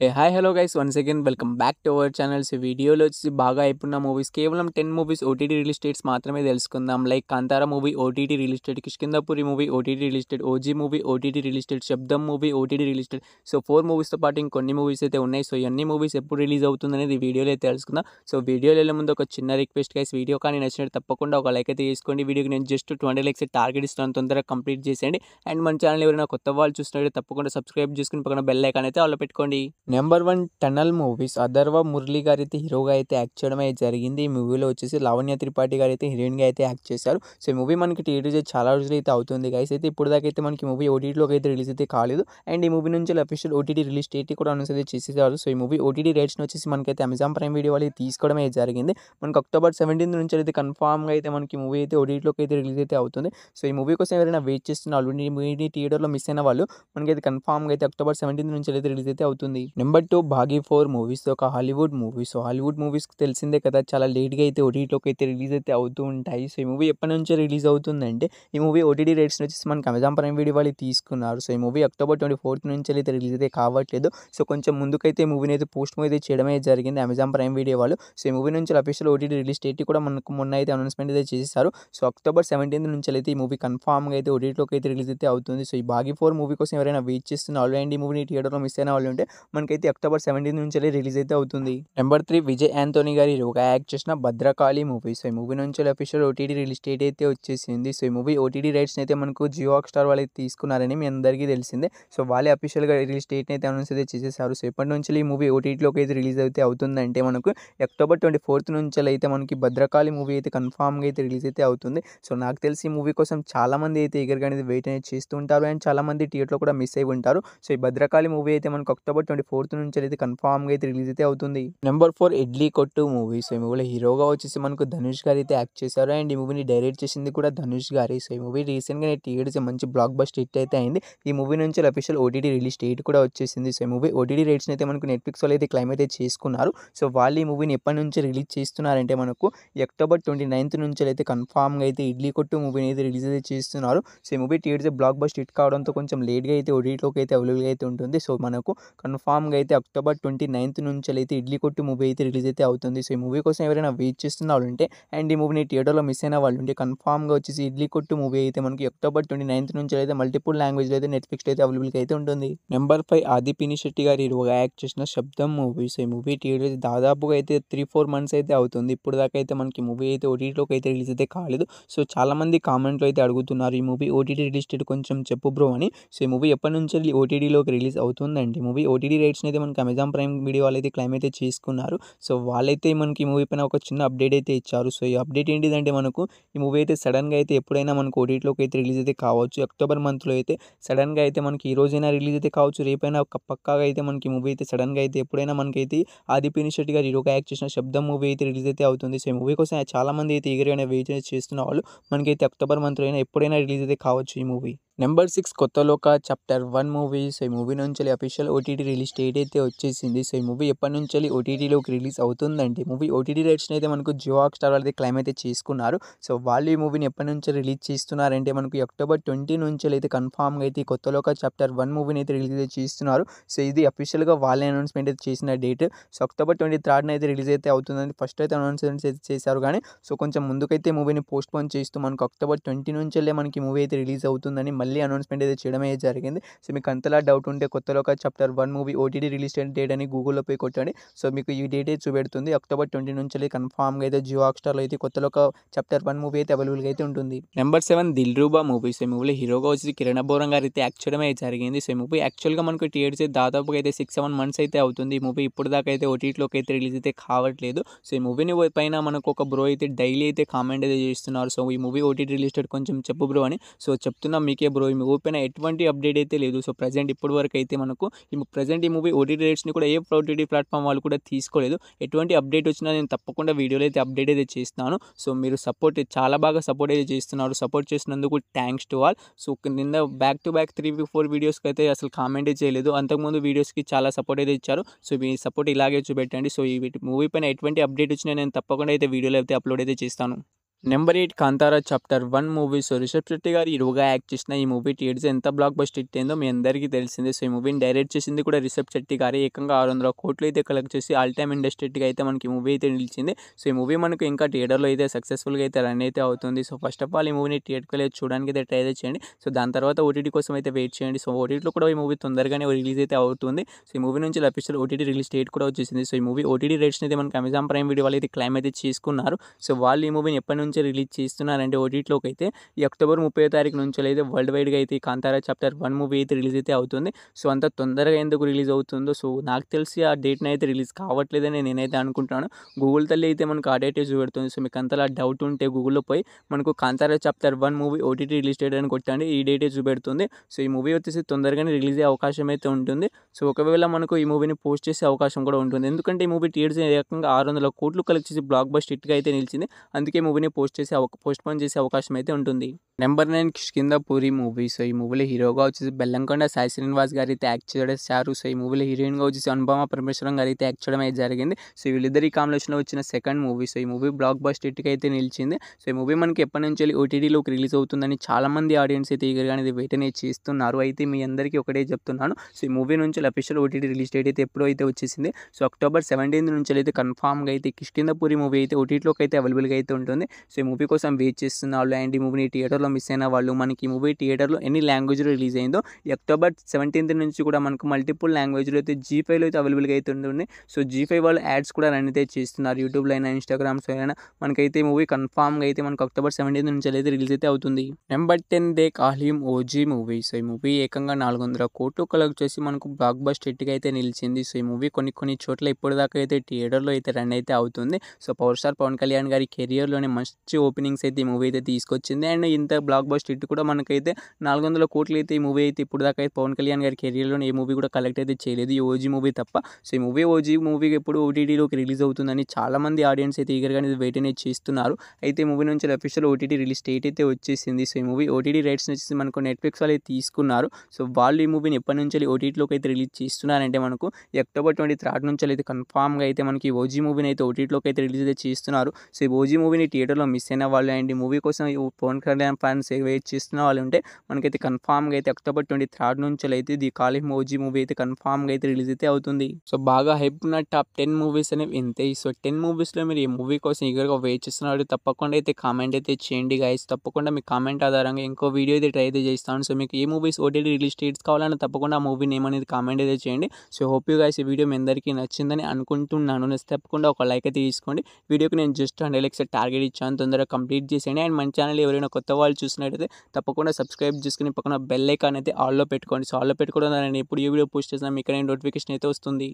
A hi hello guys once again welcome back to our channels. ఈ వీడియోలో వచ్చేసి బాగా అయిపోయిన మూవీస్ కేవలం 10 మూవీస్ ఓటీటీ రిలీజ్ డేట్స్ మాత్రమే తెలుసుకుందాం. Like Kantara movie OTT release date, Kishkindhapuri movie OTT release date, OG movie OTT release date, Sabdham movie OTT release date. So 4 మూవీస్తో పాటు ఇంకొన్ని మూవీస్ అయితే ఉన్నాయి. సో ఇవన్నీ మూవీస్ ఎప్పుడు రిలీజ్ అవుతుంది అనేది ఈ వీడియోలో అయితే తెలుసుకుందాం. సో వీడియోలో వెళ్ళే ముందు ఒక చిన్న రిక్వెస్ట్ గైస్, వీడియో కానీ నచ్చినట్టు తప్పకుండా ఒక లైక్ అయితే చేసుకోండి. వీడియోకి నేను జస్ట్ 20 లైక్స్ టార్గెట్ ఇస్తున్నాను, తొందరగా కంప్లీట్ చేసేయండి. అండ్ మన ఛానల్ ఎవరైనా కొత్త వాళ్ళు చూసినట్టు తప్పకుండా సబ్స్క్రైబ్ చేసుకుని పక్కన బెల్ ఐకాన్ అయితే ఆల్లో పెట్టుకోండి. Number 1 tunnel movies. Atharva Murali గారు అయితే హీరోగా అయితే యాక్ట్ చేయడం అయితే జరిగింది. ఈ మూవీలో వచ్చేసి లావణ్య త్రిపాఠి గారు అయితే హీరోయిన్గా అయితే యాక్ట్ చేశారు. సో ఈ మూవీ మనకి టీడీజీ చాలా రోజులు అయితే అవుతుంది గైస్. అయితే ఇప్పుడు దాకా అయితే మనకి మూవీ ఓటీటీలోకి అయితే రిలీజ్ అయితే కాలేదు. అండ్ ఈ మూవీ నుంచి అఫీషియల్ ఓటీటీ రిలీజ్ డేట్ కూడా అనౌన్స్ అయితే చేసేసారు. సో ఈ మూవీ ఓటీటీ రైట్స్ని వచ్చేసి మనకైతే అమెజాన్ ప్రైమ్ వీడియో వాళ్ళు తీసుకోవడం అయితే జరిగింది. మనకి అక్టోబర్ 17 నుంచి అయితే కన్ఫామ్గా అయితే మనకి మూవీ అయితే ఓటీటీలోకి అయితే రిలీజ్ అయితే అవుతుంది. సో ఈ మూవీ కోసం ఎవరైనా వెయిట్ చేస్తున్న వాళ్ళు, ఈ మూవీ థియేటర్లో మిస్ అయిన వాళ్ళు, మనకైతే కన్ఫామ్గా అయితే అక్టోబర్ 17 నుంచి అయితే రిలీజ్ అయితే అవుతుంది. Number 2 Baaghi 4 movies. ఒక హాలీవుడ్ మూవీ. సో హాలీవుడ్ మూవీస్కి తెలిసిందే కదా, చాలా లేట్గా అయితే ఓటీటీలోకి అయితే రిలీజ్ అయితే అవుతూ ఉంటాయి. సో ఈ మూవీ ఎప్పటి నుంచో రిలీజ్ అవుతుందంటే, ఈ మూవీ ఓటీటీ రేట్స్ని వచ్చేసి మనకి అమెజాన్ ప్రైమ్ వీడియో వాళ్ళు తీసుకున్నారు. సో ఈ మూవీ అక్టోబర్ 24 నుంచి అయితే రిలీజ్ అయితే కావట్లేదు. సో కొంచెం ముందుకైతే ఈ మూవీని అయితే పోస్ట్ అయితే చేయడమే జరిగింది అమెజాన్ ప్రైమ్ వీడియో వాళ్ళు. సో ఈ మూవీ నుంచి అఫీషియల్ ఓటీటీ రిలీజ్ డేట్ కూడా మనకు మొన్న అయితే అనౌన్స్మెంట్ అయితే చేశారు. సో అక్టోబర్ 17 నుంచి అయితే ఈ మూవీ కన్ఫామ్గా అయితే ఓటీటీలోకి అయితే రిలీజ్ అయితే అవుతుంది. సో ఈ భాగి 4 మూవీ కోసం ఎవరైనా వెయిట్ చేస్తున్న వాళ్ళు అండ్ ఈ మూవీని థియేటర్లో మిస్ అయిన వాళ్ళు ఉంటే, మనకైతే అక్టోబర్ 17 నుంచి రిలీజ్ అయితే అవుతుంది. నెంబర్ 3 విజయ్ యాంథోనీ గారి హీరోగా యాక్ట్ చేసిన భద్రకాళి మూవీ. సో ఈ మూవీ నుంచి అఫీషియల్ ఓటీటీ రిలీజ్ డేట్ అయితే వచ్చేసింది. సో ఈ మూవీ ఓటీటీ రైట్స్ని అయితే మనకు జియో హాట్‌స్టార్ వాళ్ళు తీసుకున్నారని మీ అందరికీ తెలిసిందే. సో వాళ్ళే అఫీషియల్గా రిలీజ్ డేట్ని అయితే అనౌన్స్ అయితే చేసేసారు. సో ఎప్పటి నుంచి ఈ మూవీ ఓటీటీలోకి అయితే రిలీజ్ అయితే అవుతుందంటే, మనకు అక్టోబర్ 24 నుంచి అయితే మనకి భద్రకాళి మూవీ అయితే కన్ఫామ్గా అయితే రిలీజ్ అయితే అవుతుంది. సో నాకు తెలిసి ఈ మూవీ కోసం చాలామంది అయితే ఈగర్గా అనేది వెయిట్ అనేది చేస్తూ ఉంటారు. అండ్ చాలామంది థియేటర్లో కూడా మిస్ అయి ఉంటారు. సో ఈ భద్రకాళి మూవీ అయితే మనకు అక్టోబర్ 24 నుంచి అయితే కన్ఫామ్గా అయితే రిలీజ్ అయితే అవుతుంది. నెంబర్ 4 ఇడ్లీ కొట్టు మూవీ. సో ఈ మూవీలో హీరోగా వచ్చేసి మనకు ధనుష్ గారు అయితే యాక్ట్ చేశారు. అండ్ ఈ మూవీని డైరెక్ట్ చేసింది కూడా ధనుష్ గారి. సో ఈ మూవీ రీసెంట్గా థియేటర్స్ మంచి బ్లాక్ బస్టర్ హిట్ అయితే అయింది. ఈ మూవీ నుంచి అఫీషియల్ ఓటీటీ రిలీజ్ డేట్ కూడా వచ్చేసింది. సో ఈ మూవీ ఓటీటీ రేట్స్ని అయితే మనకు నెట్ఫ్లిక్స్ వాళ్ళు అయితే క్లైమ్ అయితే చేసుకున్నారు. సో వాళ్ళు ఈ మూవీని ఎప్పటి నుంచి రిలీజ్ చేస్తున్నారంటే, మనకు అక్టోబర్ 29 నుంచి అయితే కన్ఫామ్గా అయితే ఇడ్లీ కొట్టు మూవీని అయితే రిలీజ్ అయితే చేస్తున్నారు. సో ఈ movie theatres block buster hit కావడంతో కొంచెం లేట్గా అయితే ఓటీటీలోకి అయితే అవైలబుల్గా అయితే ఉంటుంది. సో మనకు కన్ఫామ్గా అయితే అక్టోబర్ 29 నుంచి అయితే ఇడ్లీ కొట్టు మూవీ అయితే రిలీజ్ అయితే అవుతుంది. సో ఈ మూవీ కోసం ఎవరైనా వెయిట్ చేస్తున్న వాళ్ళు ఉంటే అండ్ ఈ మూవీని థియేటర్లో మిస్ అయిన వాళ్ళు ఉంటే, కన్ఫామ్గా వచ్చేసి ఇడ్లీ కొట్టు మూవీ అయితే మనకి అక్టోబర్ 29 నుంచి అయితే మల్టిపుల్ లాంగ్వేజ్లో అయితే నెట్ఫ్లిక్స్లో అయితే అవైలబుల్గా అయితే ఉంటుంది. నెంబర్ 5 ఆది పినిశెట్టి గారి హీరోగా యాక్ట్ చేసిన శబ్దం మూవీ. సో ఈ మూవీ థియేటర్స్ దాదాపుగా అయితే 3-4 మంత్స్ అయితే అవుతుంది. ఇప్పుడు దాకా అయితే మనకి మూవీ అయితే ఓటీటీలోకి అయితే రిలీజ్ అయితే కాలేదు. సో చాలామంది కామెంట్లో అయితే అడుగుతున్నారు, ఈ మూవీ ఓటీటీ రిలీజ్ డేట్ కొంచెం చెప్పు బ్రో అని. సో ఈ మూవీ ఎప్పటి నుంచి ఓటీటీలోకి రిలీజ్ అవుతుందండి. మూవీ ఓటీటీ రైట్స్ని అయితే మనకి అమెజాన్ ప్రైమ్ వీడియో వాళ్ళు అయితే క్లైమ్ అయితే చేసుకున్నారు. సో వాళ్ళైతే మనకి ఈ మూవీ పైన ఒక చిన్న అప్డేట్ అయితే ఇచ్చారు. సో ఈ అప్డేట్ ఏంటిదంటే, మనకు ఈ మూవీ అయితే సడన్గా అయితే ఎప్పుడైనా మనకు ఓటీటీలోకి అయితే రిలీజ్ అయితే కావచ్చు. అక్టోబర్ మంత్లో అయితే సడన్గా అయితే మనకి ఈ రోజైనా రిలీజ్ అయితే కావచ్చు, రేపైనా పక్కాగా అయితే మనకి మూవీ అయితే సడన్గా అయితే ఎప్పుడైనా మనకైతే ఆది పినిశెట్టి గారు హీరోగా యాక్ట్ చేసిన శబ్దం మూవీ అయితే రిలీజ్ అయితే అవుతుంది. సో ఈ మూవీ కోసం చాలామంది అయితే ఈగర్గా వెయిట్ చేస్తున్న వాళ్ళు, మనకైతే అక్టోబర్ మంత్లో అయినా ఎప్పుడైనా రిలీజ్ అయితే కావచ్చు ఈ మూవీ. నెంబర్ 6 కొత్త లోక చాప్టర్ 1 మూవీ. సో ఈ మూవీ నుంచి అఫీషియల్ ఓటీటీ రిలీజ్ డేట్ అయితే వచ్చేసింది. సో ఈ మూవీ ఎప్పటి నుంచి ఓటీటీలోకి రిలీజ్ అవుతుందంటే, మూవీ ఓటీటీ రైట్స్ని అయితే మనకు జియో హాట్‌స్టార్ వాళ్ళైతే క్లైమ్ అయితే చేసుకున్నారు. సో వాళ్ళు ఈ మూవీని ఎప్పటి నుంచి రిలీజ్ చేస్తున్నారంటే, మనకు అక్టోబర్ 20 నుంచి అయితే కన్ఫామ్గా అయితే కొత్త లోక చాప్టర్ 1 మూవీని అయితే రిలీజ్ అయితే చేస్తున్నారు. సో ఇది అఫీషియల్గా వాళ్ళే అనౌన్స్మెంట్ అయితే చేసిన డేట్. సో అక్టోబర్ 23 అయితే రిలీజ్ అయితే అవుతుందని ఫస్ట్ అయితే అనౌన్స్మెంట్ అయితే చేశారు. కానీ సో కొంచెం ముందుకైతే మూవీని పోస్ట్ పోన్ చేస్తూ మనకు అక్టోబర్ 20 నుంచి మనకి మూవీ అయితే రిలీజ్ అవుతుందని మళ్ళీ అనౌన్స్మెంట్ అయితే చేయడమే జరిగింది. సో మీకు అంతలా డౌట్ ఉంటే కొత్త లోక chapter 1 movie OTT release date అని గూగుల్లో పోయి కొట్టండి. సో మీకు ఈ డేట్ అయితే చూపెడుతుంది. అక్టోబర్ 20 నుంచి కన్ఫామ్గా అయితే జియో హాట్‌స్టార్లో అయితే కొత్త లోక చాప్టర్ 1 మూవీ అయితే అవైలబుల్గా అయితే ఉంటుంది. Number 7 Dilruba movie. సో ఈ మూవీలో హీరోగా వచ్చి కిరణ్ అబ్బోరం గారు అయితే యాక్ట్ చేయడమే జరిగింది. సో ఈ మూవీ యాక్చువల్గా మనకు థియేటర్స్ దాదాపుగా అయితే 6-7 మంత్స్ అయితే అవుతుంది. ఈ మూవీ ఇప్పుడు దాకా అయితే ఓటీటీలోకి అయితే రిలీజ్ అయితే కావట్లేదు. సో ఈ మూవీని పైన మనకు ఒక బ్రో అయితే డైలీ అయితే కామెంట్ అయితే చేస్తున్నారు. సో ఈ మూవీ ఓటీటీ రిలీజ్ డేట్ కొంచెం చెప్పు బ్రో అని. సో చెప్తున్నా మీకే బ్రో, ఈ మూవీ పైన ఎటువంటి అప్డేట్ అయితే లేదు. సో ప్రజెంట్ ఇప్పటి వరకు అయితే మనకు ఈ మూవీ ఓటీటీ రేట్స్ని కూడా ఏ ఓటీటీ ప్లాట్ఫామ్ వాళ్ళు కూడా తీసుకోలేదు. ఎటువంటి అప్డేట్ వచ్చినా నేను తప్పకుండా వీడియోలో అయితే అప్డేట్ అయితే చేస్తాను. సో మీరు చాలా బాగా సపోర్ట్ అయితే చేస్తున్నారు. సపోర్ట్ చేసినందుకు థ్యాంక్స్ టు ఆల్. సో నిన్న బ్యాక్ టు బ్యాక్ 3-4 వీడియోస్కి అయితే అసలు కామెంటే చేయలేదు. అంతకుముందు వీడియోస్కి చాలా సపోర్ట్ అయితే ఇచ్చారు. సో మీ సపోర్ట్ ఇలాగే చూపెట్టండి. సో ఈ మూవీ పైన ఎటువంటి అప్డేట్ వచ్చినా నేను తప్పకుండా అయితే వీడియోలో అయితే అప్లోడ్ అయితే చేస్తాను. Number 8 Kantara chapter 1 movie. So Rishab Shetty గారు హీరోగా యాక్ట్ చేసిన ఈ మూవీ థియేటర్స్ ఎంత బ్లాక్ బస్టర్ హిట్ అయిందో మీ అందరికీ తెలిసిందే. సో ఈ మూవీని డైరెక్ట్ చేసింది కూడా రిషబ్ శెట్టి గారే. ఏకంగా 600 కోట్లు అయితే కలెక్ట్ చేసి ఆల్ టైమ్ ఇండస్ట్రీగా అయితే మనకి మూవీ అయితే నిలిచింది. సో ఈ మూవీ మనకు ఇంకా థియేటర్లో అయితే సక్సెస్ఫుల్గా అయితే రన్ అయితే అవుతుంది. సో ఫస్ట్ ఆఫ్ ఆల్ ఈ మూవీని థియేటర్కి వెళ్ళి చూడడానికి అయితే ట్రై చేయండి. సో దాని తర్వాత ఓటీటీ కోసం అయితే వెయిట్ చేయండి. సో ఓటీటీలో కూడా ఈ మూవీ తొందరగానే రిలీజ్ అయితే అవుతుంది. సో ఈ మూవీ నుంచి అఫీషియల్ ఓటీటీ రిలీజ్ డేట్ కూడా వచ్చేసింది. సో ఈ మూవీ ఓటీటీ రేట్స్ అయితే మనకి అమెజాన్ ప్రైమ్ వీడియో వాళ్ళు అయితే క్లైమ్ అయితే చేసుకున్నారు. సో వాళ్ళు ఈ మూవీని ఎప్పటి నుంచి రిలీజ్ చేస్తున్నారంటే ఓటీటీలోకి అయితే ఈ అక్టోబర్ 30వ తారీఖు నుంచి అయితే వరల్డ్ వైడ్గా అయితే ఈ కాంతారా చాప్టర్ 1 మూవీ అయితే రిలీజ్ అయితే అవుతుంది. సో అంత తొందరగా ఎందుకు రిలీజ్ అవుతుందో సో నాకు తెలిసి ఆ డేట్ని అయితే రిలీజ్ కావట్లేదని నేనైతే అనుకుంటున్నాను. గూగుల్ తల్లి అయితే మనకు ఆ డేటే చూపెడుతుంది. సో మీకు అంతలా డౌట్ ఉంటే గూగుల్లో పోయి మనకు Kantara chapter 1 movie OTT release date అని కొట్టండి, ఈ డేటే చూపెడుతుంది. సో ఈ మూవీ వచ్చేసి తొందరగానే రిలీజ్ అయ్యే అవకాశం అయితే ఉంటుంది. సో ఒకవేళ మనకు ఈ మూవీని పోస్ట్ చేసే అవకాశం కూడా ఉంటుంది. ఎందుకంటే ఈ మూవీ థియేటర్స్ ఏకంగా 600 కోట్లు కలెక్ట్ చేసి బ్లాక్ బస్టర్ హిట్గా అయితే నిలిచింది. అందుకే మూవీని పోస్ట్ పోన్ చేసే అవకాశం అయితే ఉంటుంది. Number 9 Kishkindhapuri movie. సో ఈ మూవీలో హీరోగా వచ్చేసి బెల్లంకొండ సాయి శ్రీనివాస్ గారు అయితే యాక్ట్ చేశారు. సో ఈ మూవీలో హీరోయిన్గా వచ్చేసి అనుపమ పరమేశ్వరం గారు అయితే యాక్ట్ చేయడం అయితే జరిగింది. సో వీళ్ళిద్దరి కాంబినేషన్లో వచ్చిన సెకండ్ మూవీ. సో ఈ మూవీ బ్లాక్ బస్టర్ హిట్గా అయితే నిలిచింది. సో ఈ మూవీ మనకి ఎప్పటి నుంచి ఓటీటీలోకి రిలీజ్ అవుతుందని చాలామంది ఆడియన్స్ అయితే ఈగర్గా అనేది వెయిట్ అనేది చేస్తున్నారు. అయితే మీ అందరికీ ఒకటే చెప్తున్నాను. సో ఈ మూవీ నుంచి అఫీషియల్ ఓటీటీ రిలీజ్ డేట్ అయితే ఎప్పుడో అయితే వచ్చేసింది. సో అక్టోబర్ 17 నుంచి అయితే కన్ఫామ్గా అయితే కిష్కింధపురి మూవీ అయితే ఓటీటీలోకి అయితే అవైలబుల్గా అయితే ఉంటుంది. సో ఈ మూవీ కోసం వెయిట్ చేస్తున్న వాళ్ళు అండ్ ఈ మూవీని థియేటర్లో మిస్ అయిన వాళ్ళు మనకి ఈ మూవీ థియేటర్లో ఎన్ని లాంగ్వేజ్లో రిలీజ్ అయిందో ఈ అక్టోబర్ 17 నుంచి కూడా మనకు మల్టిపుల్ లాంగ్వేజ్లో అయితే G5లో అయితే అవైలబుల్గా అయితే ఉంటుంది. సో G5 వాళ్ళు యాడ్స్ కూడా రన్ అయితే చేస్తున్నారు. యూట్యూబ్లో అయినా ఇన్స్టాగ్రామ్స్లో అయినా మనకైతే ఈ మూవీ కన్ఫామ్గా అయితే మనకు అక్టోబర్ 17 నుంచి అయితే రిలీజ్ అయితే అవుతుంది. Number 10 they call him OG movie. So ఈ మూవీ ఏకంగా 400 కోట్లు కలెక్ట్ చేసి మనకు బ్లాక్ బస్టర్ హిట్గా అయితే నిలిచింది. సో ఈ మూవీ కొన్ని చోట్ల ఇప్పటిదాకా అయితే థియేటర్లో అయితే రన్ అయితే అవుతుంది. So power star Pawan Kalyan గారి కెరియర్లోనే మంచి ఓపెనింగ్స్ అయితే ఈ మూవీ అయితే తీసుకొచ్చింది. అండ్ ఇంత బ్లాక్ బస్టర్ హిట్ కూడా మనకైతే 400 కోట్లు అయితే ఈ మూవీ అయితే ఇప్పుడు దాకా అయితే పవన్ కళ్యాణ్ గారి కెరియర్లోనే ఏ మూవీ కూడా కలెక్ట్ అయితే చేయలేదు, ఈ ఓజీ మూవీ తప్ప. సో ఈ ఓజీ మూవీ ఎప్పుడు ఓటీటీలోకి రిలీజ్ అవుతుందని చాలామంది ఆడియన్స్ అయితే ఈగర్గా వెయిట్ అనేది చేస్తున్నారు. అయితే ఈ మూవీ నుంచి అఫీషియల్ ఓటీటీ రిలీజ్ డేట్ అయితే వచ్చేసింది. సో ఈ మూవీ ఓటీటీ రైట్స్ వచ్చేసి మనకు నెట్ఫ్లిక్స్ వాళ్ళు తీసుకున్నారు. సో వాళ్ళు ఈ మూవీని ఎప్పటి నుంచి ఓటీటీలోకి అయితే రిలీజ్ చేస్తున్నారంటే మనకు ఈ అక్టోబర్ 23 నుంచి అయితే కన్ఫామ్గా అయితే మనకి ఓజీ మూవీని అయితే ఓటీటీలోకి అయితే రిలీజ్ అయితే చేస్తున్నారు. సో ఈ ఓజీ మూవీని థియేటర్లో మిస్ అయిన వాళ్ళు అండ్ ఈ మూవీ కోసం పవన్ కళ్యాణ్ ఫ్యాన్స్ వెయిట్ చేస్తున్న వాళ్ళు ఉంటే మనకైతే కన్ఫామ్గా అయితే అక్టోబర్ 23 నుంచి అయితే ది కాలిమ్ ఓజీ మూవీ అయితే కన్ఫామ్గా అయితే రిలీజ్ అయితే అవుతుంది. సో బాగా హైప్ ఉన్న టాప్ 10 మూవీస్ అనేవి ఇంతే. సో 10 మూవీస్లో మీరు ఈ మూవీ కోసం ఈగర్గా వెయిట్ చేస్తున్నారు తప్పకుండా అయితే కామెంట్ అయితే చేయండి గైస్. తప్పకుండా మీ కామెంట్ ఆధారంగా ఇంకో వీడియో అయితే ట్రై అయితే చేస్తాను. సో మీకు ఏ మూవీస్ ఓటీటీ రిలీజ్ డేట్స్ కావాలన్నా తప్పకుండా ఆ మూవీ నేమ్ అనేది కామెంట్ అయితే చేయండి. సో హోప్ యూ గైస్ ఈ వీడియో మీ అందరికీ నచ్చిందని అనుకుంటున్నాను. తప్పకుండా ఒక లైక్ అయితే తీసుకోండి. వీడియోకి నేను జస్ట్ 100 లైక్స్ టార్గెట్ ఇచ్చాను, తొందరగా కంప్లీట్ చేసేయండి. అండ్ మన ఛానల్ ఎవరైనా కొత్త వాళ్ళు చూసినట్టయితే తప్పకుండా సబ్స్క్రైబ్ చేసుకుని పక్కన బెల్ ఐకాన్ అయితే ఆల్లో పెట్టుకోండి. సో ఆల్లో పెట్టుకోవడం ద్వారా నేను ఎప్పుడు ఏ వీడియో పోస్ట్ చేసినా మీకు నోటిఫికేషన్ అయితే వస్తుంది.